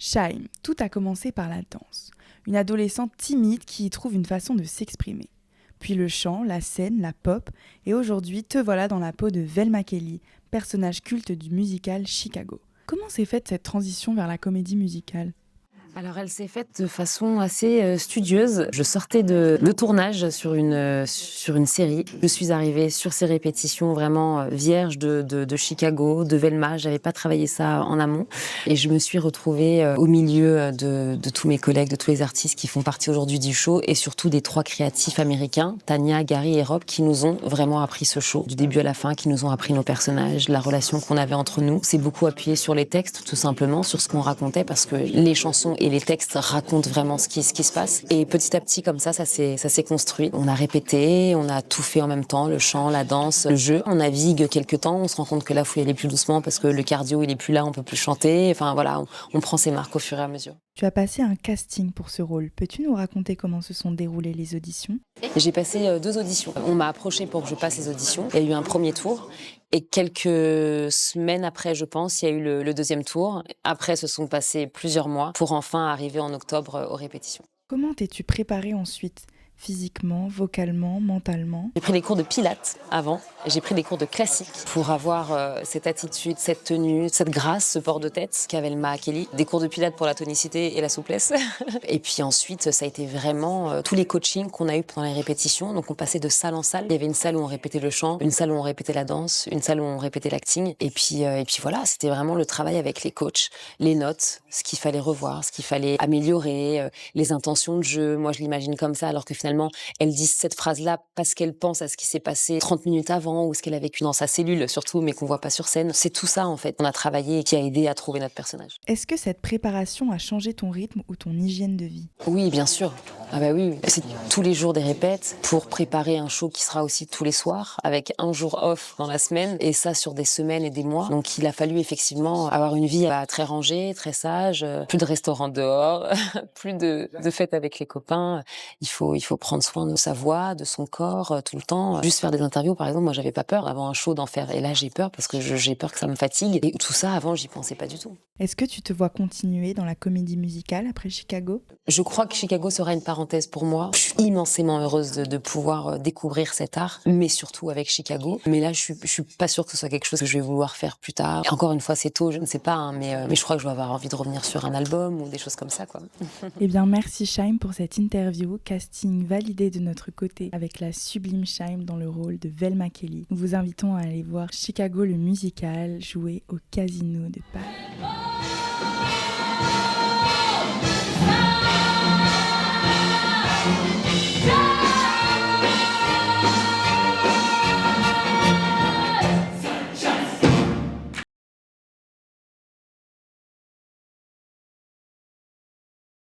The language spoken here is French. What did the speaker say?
Shaim, tout a commencé par la danse. Une adolescente timide qui y trouve une façon de s'exprimer. Puis le chant, la scène, la pop, et aujourd'hui te voilà dans la peau de Velma Kelly, personnage culte du musical Chicago. Comment s'est faite cette transition vers la comédie musicale ? Alors elle s'est faite de façon assez studieuse. Je sortais de tournage sur une série. Je suis arrivée sur ces répétitions vraiment vierge de Chicago, de Velma. J'avais pas travaillé ça en amont. Et je me suis retrouvée au milieu de tous mes collègues, de tous les artistes qui font partie aujourd'hui du show et surtout des 3 créatifs américains, Tania, Gary et Rob, qui nous ont vraiment appris ce show, du début à la fin, qui nous ont appris nos personnages, la relation qu'on avait entre nous. C'est beaucoup appuyé sur les textes, tout simplement, sur ce qu'on racontait, parce que les chansons et les textes racontent vraiment ce qui se passe. Et petit à petit, comme ça s'est construit. On a répété, on a tout fait en même temps, le chant, la danse, le jeu. On navigue quelques temps, on se rend compte que là, faut y aller plus doucement parce que le cardio, il est plus là, on peut plus chanter. Enfin voilà, on prend ses marques au fur et à mesure. Tu as passé un casting pour ce rôle. Peux-tu nous raconter comment se sont déroulées les auditions ? J'ai passé 2 auditions. On m'a approché pour que je passe les auditions. Il y a eu un premier tour. Et quelques semaines après, je pense, il y a eu le deuxième tour. Après, se sont passés plusieurs mois pour enfin arriver en octobre aux répétitions. Comment t'es-tu préparée ensuite ? Physiquement, vocalement, mentalement ? J'ai pris des cours de pilates avant, j'ai pris des cours de classique pour avoir cette attitude, cette tenue, cette grâce, ce port de tête qu'avait Velma Kelly. Des cours de pilates pour la tonicité et la souplesse. Et puis ensuite, ça a été vraiment tous les coachings qu'on a eu pendant les répétitions. Donc on passait de salle en salle. Il y avait une salle où on répétait le chant, une salle où on répétait la danse, une salle où on répétait l'acting. Et puis voilà, c'était vraiment le travail avec les coachs, les notes, ce qu'il fallait revoir, ce qu'il fallait améliorer, les intentions de jeu. Moi, je l'imagine comme ça, alors que finalement, elle dit cette phrase-là parce qu'elle pense à ce qui s'est passé 30 minutes avant ou ce qu'elle a vécu dans sa cellule, surtout, mais qu'on voit pas sur scène. C'est tout ça, en fait, qu'on a travaillé et qui a aidé à trouver notre personnage. Est-ce que cette préparation a changé ton rythme ou ton hygiène de vie ? Oui, bien sûr. Ah bah oui, c'est tous les jours des répètes pour préparer un show qui sera aussi tous les soirs, avec un jour off dans la semaine, et ça sur des semaines et des mois. Donc il a fallu effectivement avoir une vie très rangée, très sage, plus de restaurants dehors, plus de fêtes avec les copains. Il faut prendre soin de sa voix, de son corps, tout le temps. Juste faire des interviews, par exemple, moi j'avais pas peur avant un show d'en faire, et là j'ai peur parce que j'ai peur que ça me fatigue. Et tout ça, avant, j'y pensais pas du tout. Est-ce que tu te vois continuer dans la comédie musicale après Chicago ? Je crois que Chicago sera une parenthèse pour moi. Je suis immensément heureuse de pouvoir découvrir cet art, mais surtout avec Chicago. Mais là, je suis pas sûre que ce soit quelque chose que je vais vouloir faire plus tard. Et encore une fois, c'est tôt, je ne sais pas, hein, mais je crois que je vais avoir envie de revenir sur un album ou des choses comme ça, quoi. Eh bien, merci Shaim pour cette interview. Casting validé de notre côté avec la sublime Shaim dans le rôle de Velma Kelly. Nous vous invitons à aller voir Chicago le musical joué au Casino de Paris.